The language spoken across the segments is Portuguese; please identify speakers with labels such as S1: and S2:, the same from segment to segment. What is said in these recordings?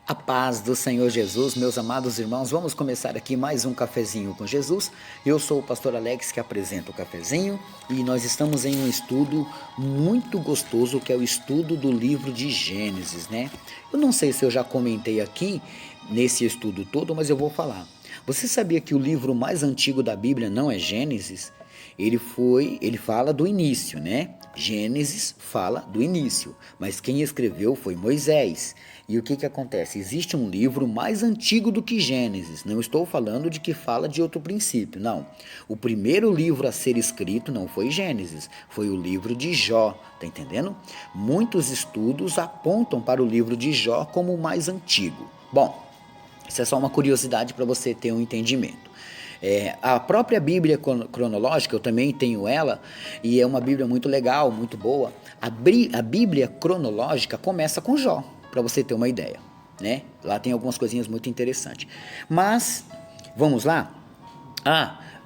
S1: A paz do Senhor Jesus, meus amados irmãos, vamos começar aqui mais um cafezinho com Jesus. Eu sou o pastor Alex que apresenta o cafezinho e nós estamos em um estudo muito gostoso que é o estudo do livro de Gênesis, né? Eu não sei se eu já comentei aqui nesse estudo todo, mas eu vou falar. Você sabia que o livro mais antigo da Bíblia não é Gênesis? Ele fala do início, né? Gênesis fala do início, mas quem escreveu foi Moisés. E o que acontece? Existe um livro mais antigo do que Gênesis. Não estou falando de que fala de outro princípio, não. O primeiro livro a ser escrito não foi Gênesis, foi o livro de Jó, tá entendendo? Muitos estudos apontam para o livro de Jó como o mais antigo. Bom, isso é só uma curiosidade para você ter um entendimento. A própria Bíblia cronológica, eu também tenho ela, e é uma Bíblia muito legal, muito boa. A Bíblia cronológica começa com Jó, para você ter uma ideia, né? Lá tem algumas coisinhas muito interessantes. Mas, vamos lá?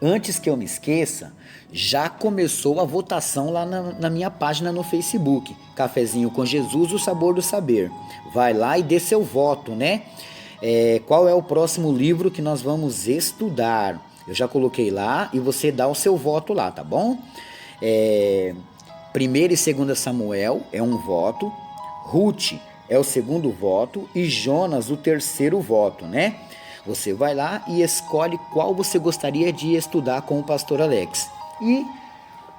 S1: Antes que eu me esqueça, já começou a votação lá na minha página no Facebook, Cafezinho com Jesus, o sabor do saber. Vai lá e dê seu voto, né? Qual é o próximo livro que nós vamos estudar? Eu já coloquei lá e você dá o seu voto lá, tá bom? 1º e 2º Samuel é um voto, Ruth é o segundo voto e Jonas o terceiro voto, né? Você vai lá e escolhe qual você gostaria de estudar com o pastor Alex. E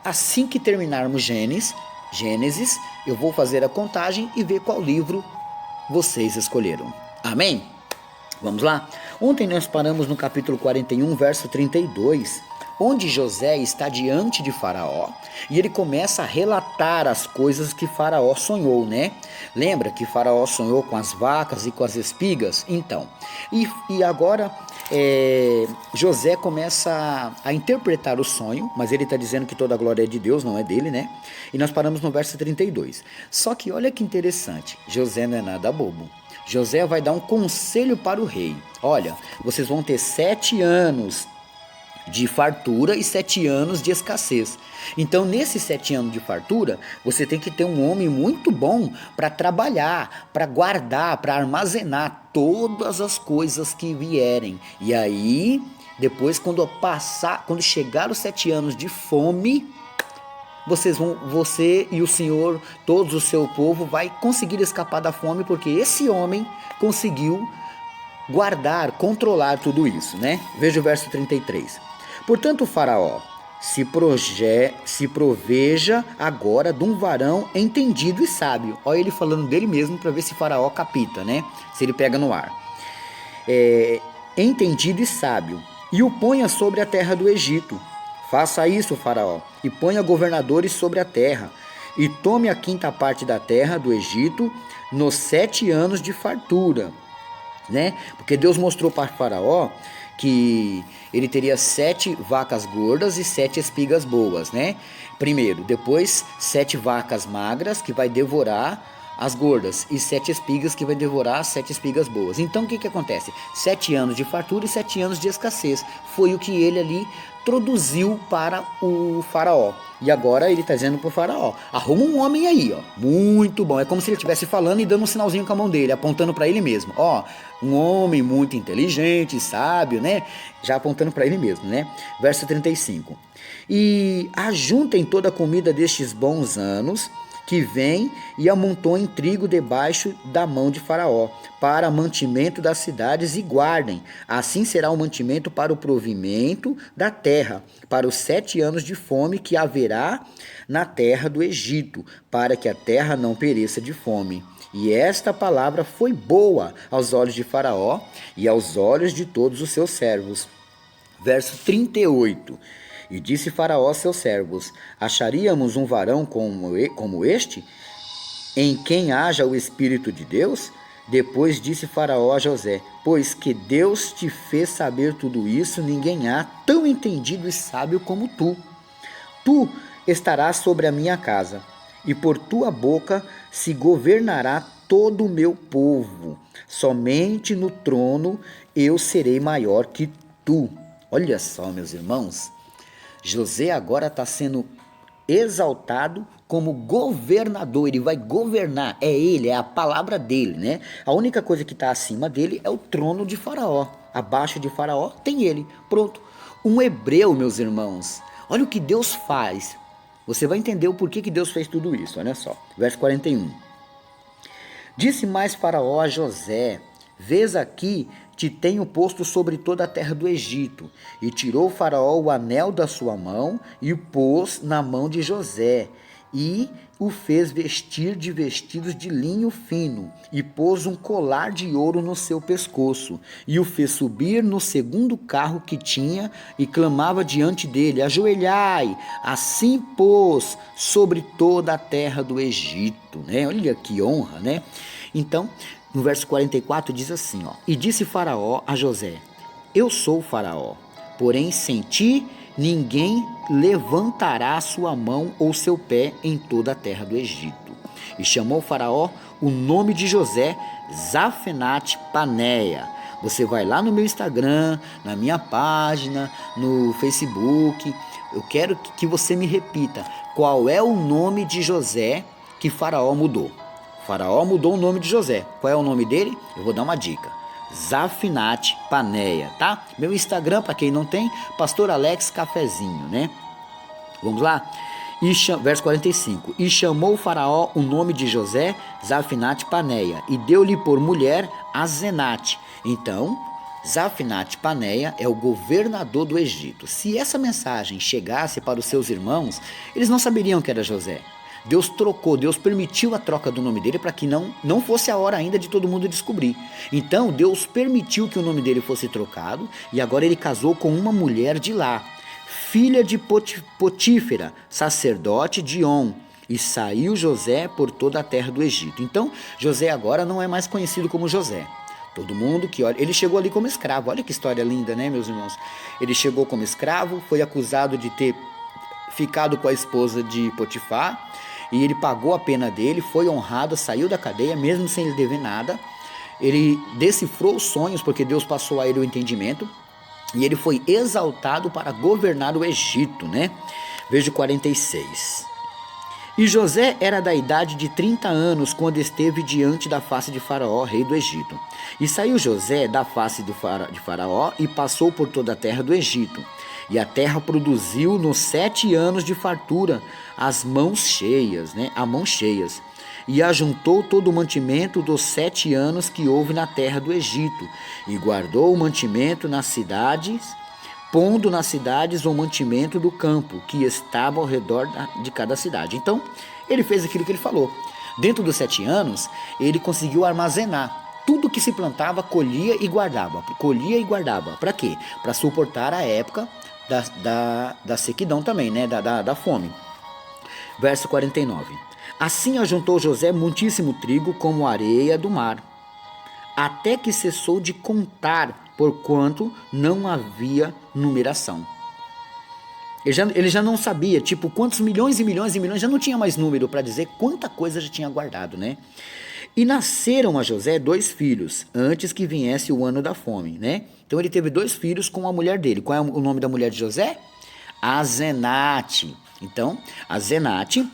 S1: assim que terminarmos Gênesis, eu vou fazer a contagem e ver qual livro vocês escolheram. Amém? Vamos lá? Ontem nós paramos no capítulo 41, verso 32, onde José está diante de Faraó e ele começa a relatar as coisas que Faraó sonhou, né? Lembra que Faraó sonhou com as vacas e com as espigas? Então, e agora José começa a interpretar o sonho, mas ele está dizendo que toda a glória é de Deus, não é dele, né? E nós paramos no verso 32. Só que olha que interessante, José não é nada bobo. José vai dar um conselho para o rei. Olha, vocês vão ter 7 anos de fartura e 7 anos de escassez. Então, nesses 7 anos de fartura, você tem que ter um homem muito bom para trabalhar, para guardar, para armazenar todas as coisas que vierem. E aí, depois, quando chegar os 7 anos de fome, você e o Senhor, todo o seu povo, vai conseguir escapar da fome, porque esse homem conseguiu guardar, controlar tudo isso, né? Veja o verso 33. Portanto, o Faraó se proveja agora de um varão entendido e sábio. Olha ele falando dele mesmo para ver se Faraó capita, né? Se ele pega no ar. Entendido e sábio, e o ponha sobre a terra do Egito. Faça isso, Faraó, e ponha governadores sobre a terra, e tome a 5ª parte da terra do Egito nos 7 anos de fartura, né? Porque Deus mostrou para Faraó que ele teria 7 vacas gordas e 7 espigas boas, né? Primeiro, depois 7 vacas magras que vai devorar as gordas e 7 espigas que vai devorar as 7 espigas boas. Então o que acontece? 7 anos de fartura e 7 anos de escassez. Foi o que ele ali introduziu para o Faraó. E agora ele está dizendo para o Faraó: arruma um homem aí, ó, muito bom. É como se ele estivesse falando e dando um sinalzinho com a mão dele, apontando para ele mesmo. Ó, um homem muito inteligente, sábio, né? Já apontando para ele mesmo, né? Verso 35. E ajuntem toda a comida destes bons anos que vem e amontoem trigo debaixo da mão de Faraó, para mantimento das cidades, e guardem. Assim será o mantimento para o provimento da terra, para os 7 anos de fome que haverá na terra do Egito, para que a terra não pereça de fome. E esta palavra foi boa aos olhos de Faraó e aos olhos de todos os seus servos. Verso 38. E disse Faraó a seus servos: acharíamos um varão como este, em quem haja o Espírito de Deus? Depois disse Faraó a José: pois que Deus te fez saber tudo isso, ninguém há tão entendido e sábio como tu. Tu estarás sobre a minha casa, e por tua boca se governará todo o meu povo. Somente no trono eu serei maior que tu. Olha só, meus irmãos. José agora está sendo exaltado como governador, ele vai governar, é ele, é a palavra dele, né? A única coisa que está acima dele é o trono de Faraó, abaixo de Faraó tem ele, pronto. Um hebreu, meus irmãos, olha o que Deus faz, você vai entender o porquê que Deus fez tudo isso, olha só, verso 41. Disse mais Faraó a José, vês aqui, te tenho posto sobre toda a terra do Egito. E tirou Faraó o anel da sua mão e o pôs na mão de José. E o fez vestir de vestidos de linho fino, e pôs um colar de ouro no seu pescoço, e o fez subir no segundo carro que tinha, e clamava diante dele, ajoelhai, assim pôs sobre toda a terra do Egito, né? Olha que honra, né? Então, no verso 44 diz assim, ó, e disse Faraó a José, eu sou Faraó, porém sem ti ninguém levantará sua mão ou seu pé em toda a terra do Egito. E chamou Faraó o nome de José Zafenate Paneia. Você vai lá no meu Instagram, na minha página, no Facebook. Eu quero que você me repita qual é o nome de José que Faraó mudou. Faraó mudou o nome de José. Qual é o nome dele? Eu vou dar uma dica. Zafenate Paneia, tá? Meu Instagram, para quem não tem, Pastor Alex Cafezinho, né? Vamos lá? Verso 45. E chamou o Faraó o nome de José Zafenate Paneia, e deu-lhe por mulher Azenate. Então, Zafenate Paneia é o governador do Egito. Se essa mensagem chegasse para os seus irmãos, eles não saberiam que era José. Deus trocou, Deus permitiu a troca do nome dele para que não fosse a hora ainda de todo mundo descobrir. Então Deus permitiu que o nome dele fosse trocado e agora ele casou com uma mulher de lá, filha de Potífera, sacerdote de On, e saiu José por toda a terra do Egito. Então José agora não é mais conhecido como José. Todo mundo que olha, ele chegou ali como escravo, olha que história linda, né, meus irmãos? Ele chegou como escravo, foi acusado de ter ficado com a esposa de Potifar, e ele pagou a pena dele, foi honrado, saiu da cadeia, mesmo sem ele dever nada. Ele decifrou os sonhos, porque Deus passou a ele o entendimento, e ele foi exaltado para governar o Egito, né? Veja o 46. E José era da idade de 30 anos, quando esteve diante da face de Faraó, rei do Egito. E saiu José da face de Faraó e passou por toda a terra do Egito. E a terra produziu nos 7 anos de fartura as mãos cheias, né? A mãos cheias. E ajuntou todo o mantimento dos 7 anos que houve na terra do Egito, e guardou o mantimento nas cidades, pondo nas cidades o mantimento do campo, que estava ao redor de cada cidade. Então, ele fez aquilo que ele falou. Dentro dos 7 anos, ele conseguiu armazenar. Tudo que se plantava, colhia e guardava. Colhia e guardava. Para quê? Para suportar a época da sequidão também, né? Da fome. Verso 49. Assim ajuntou José muitíssimo trigo como a areia do mar, até que cessou de contar, porquanto não havia numeração. Ele já não sabia, tipo, quantos milhões e milhões e milhões, já não tinha mais número para dizer quanta coisa já tinha guardado, né? E nasceram a José 2 filhos, antes que viesse o ano da fome, né? Então ele teve 2 filhos com a mulher dele. Qual é o nome da mulher de José? Azenate. Então, Azenate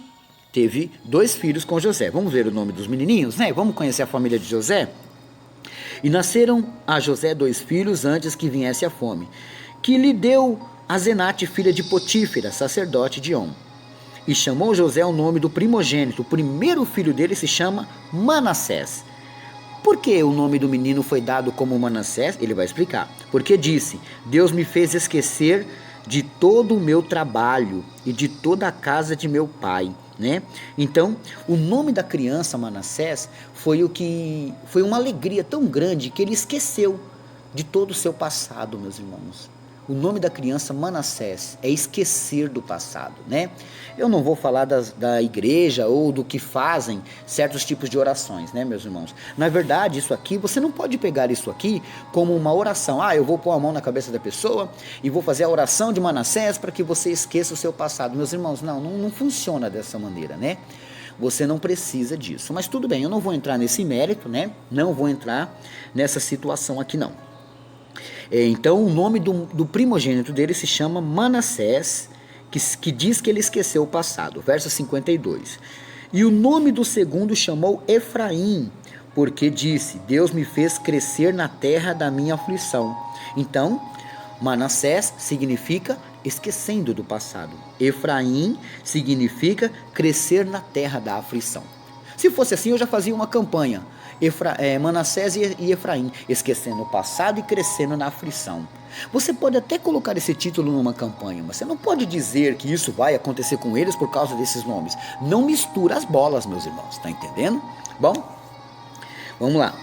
S1: teve 2 filhos com José. Vamos ver o nome dos menininhos, né? Vamos conhecer a família de José? E nasceram a José 2 filhos antes que viesse a fome, que lhe deu Azenate, filha de Potífera, sacerdote de On. E chamou José o nome do primogênito. O primeiro filho dele se chama Manassés. Por que o nome do menino foi dado como Manassés? Ele vai explicar. Porque disse, Deus me fez esquecer de todo o meu trabalho e de toda a casa de meu pai, né? Então, o nome da criança Manassés foi uma alegria tão grande que ele esqueceu de todo o seu passado, meus irmãos. O nome da criança Manassés é esquecer do passado, né? Eu não vou falar da igreja ou do que fazem certos tipos de orações, né, meus irmãos? Na verdade, isso aqui, você não pode pegar isso aqui como uma oração. Eu vou pôr a mão na cabeça da pessoa e vou fazer a oração de Manassés para que você esqueça o seu passado. Meus irmãos, não funciona dessa maneira, né? Você não precisa disso. Mas tudo bem, eu não vou entrar nesse mérito, né? Não vou entrar nessa situação aqui, não. Então, o nome do primogênito dele se chama Manassés, que diz que ele esqueceu o passado. Verso 52. E o nome do segundo chamou Efraim, porque disse: Deus me fez crescer na terra da minha aflição. Então, Manassés significa esquecendo do passado. Efraim significa crescer na terra da aflição. Se fosse assim, eu já fazia uma campanha. Manassés e Efraim, esquecendo o passado e crescendo na aflição. Você pode até colocar esse título numa campanha, mas você não pode dizer que isso vai acontecer com eles por causa desses nomes. Não mistura as bolas, meus irmãos, tá entendendo? Bom, vamos lá.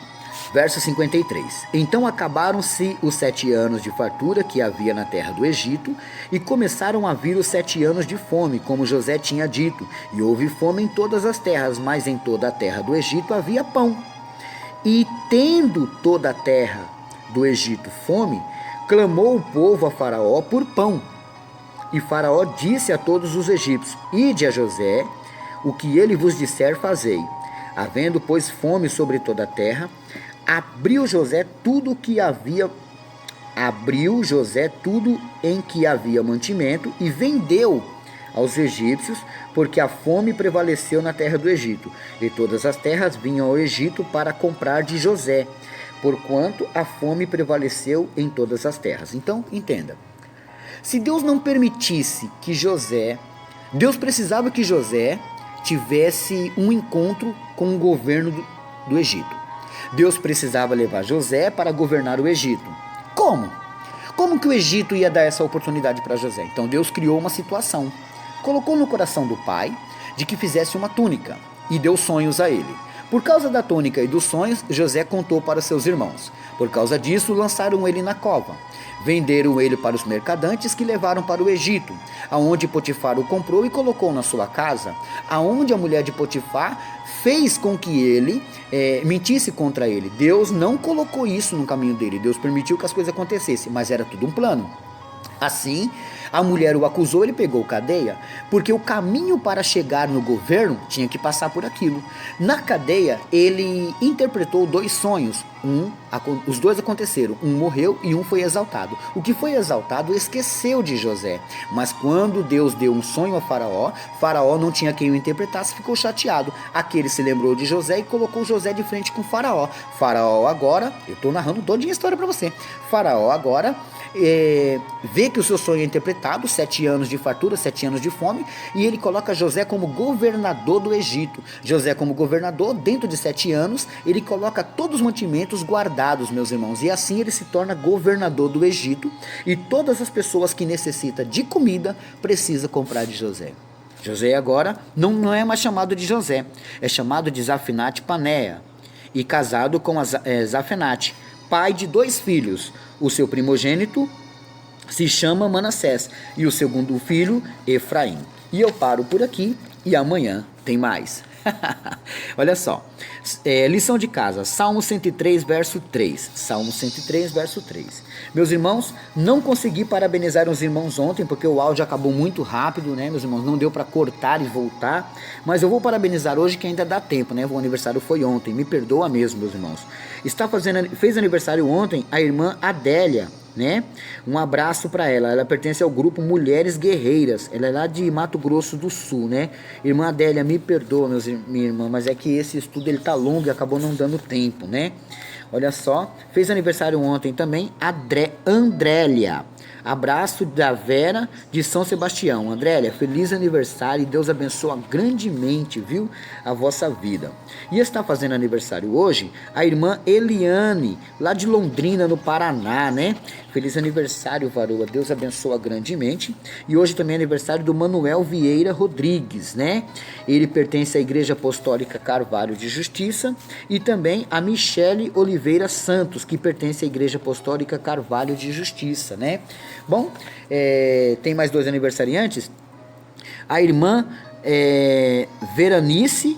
S1: Verso 53. Então acabaram-se os 7 anos de fartura que havia na terra do Egito, e começaram a vir os 7 anos de fome, como José tinha dito. E houve fome em todas as terras, mas em toda a terra do Egito havia pão. E tendo toda a terra do Egito fome, clamou o povo a Faraó por pão. E Faraó disse a todos os egípcios: Ide a José, o que ele vos disser fazei. Havendo, pois, fome sobre toda a terra, abriu José tudo em que havia mantimento e vendeu aos egípcios, porque a fome prevaleceu na terra do Egito. E todas as terras vinham ao Egito para comprar de José, porquanto a fome prevaleceu em todas as terras. Então, entenda. Se Deus não permitisse que Deus precisava que José tivesse um encontro com o governo do Egito. Deus precisava levar José para governar o Egito. Como? Como que o Egito ia dar essa oportunidade para José? Então Deus criou uma situação. Colocou no coração do pai de que fizesse uma túnica e deu sonhos a ele. Por causa da túnica e dos sonhos, José contou para seus irmãos. Por causa disso, lançaram ele na cova. Venderam ele para os mercadantes que levaram para o Egito, aonde Potifar o comprou e colocou na sua casa, aonde a mulher de Potifar fez com que ele mentisse contra ele. Deus não colocou isso no caminho dele, Deus permitiu que as coisas acontecessem, mas era tudo um plano. Assim, a mulher o acusou, ele pegou cadeia, porque o caminho para chegar no governo tinha que passar por aquilo. Na cadeia, ele interpretou 2 sonhos. Os 2 aconteceram, um morreu e um foi exaltado. O que foi exaltado esqueceu de José, mas quando Deus deu um sonho a Faraó, Faraó não tinha quem o interpretasse, ficou chateado. Aquele se lembrou de José e colocou José de frente com Faraó. Faraó agora, eu estou narrando toda a história para você, Faraó agora vê que o seu sonho é interpretado, 7 anos de fartura, 7 anos de fome, e ele coloca José como governador do Egito. José como governador, dentro de 7 anos, ele coloca todos os mantimentos guardados, meus irmãos, e assim ele se torna governador do Egito, e todas as pessoas que necessitam de comida, precisam comprar de José. José agora não é mais chamado de José, é chamado de Zafinate Paneia, e casado com Zafenate, pai de 2 filhos. O seu primogênito se chama Manassés e o segundo filho, Efraim. E eu paro por aqui e amanhã tem mais. Olha só, lição de casa, Salmo 103, verso 3. Salmo 103, verso 3. Meus irmãos, não consegui parabenizar os irmãos ontem, porque o áudio acabou muito rápido, né, meus irmãos? Não deu para cortar e voltar, mas eu vou parabenizar hoje que ainda dá tempo, né? O aniversário foi ontem, me perdoa mesmo, meus irmãos. Fez aniversário ontem a irmã Adélia, né? Um abraço para ela. Ela pertence ao grupo Mulheres Guerreiras. Ela é lá de Mato Grosso do Sul, né? Irmã Adélia, me perdoa, minha irmã, mas é que esse estudo ele tá longo e acabou não dando tempo, né? Olha só, fez aniversário ontem também Andrélia. Abraço da Vera de São Sebastião. Andrélia, feliz aniversário e Deus abençoa grandemente, viu, a vossa vida. E está fazendo aniversário hoje a irmã Eliane, lá de Londrina, no Paraná, né? Feliz aniversário, varoa, Deus abençoa grandemente. E hoje também é aniversário do Manuel Vieira Rodrigues, né? Ele pertence à Igreja Apostólica Carvalho de Justiça, e também a Michele Oliveira Santos, que pertence à Igreja Apostólica Carvalho de Justiça, né? Bom, tem mais 2 aniversariantes. A irmã Veranice,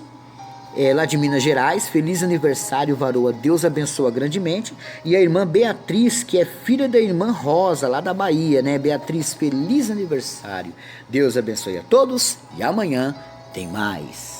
S1: lá de Minas Gerais, feliz aniversário, varoa, Deus abençoa grandemente. E a irmã Beatriz, que é filha da irmã Rosa, lá da Bahia, né? Beatriz, feliz aniversário, Deus abençoe a todos e amanhã tem mais.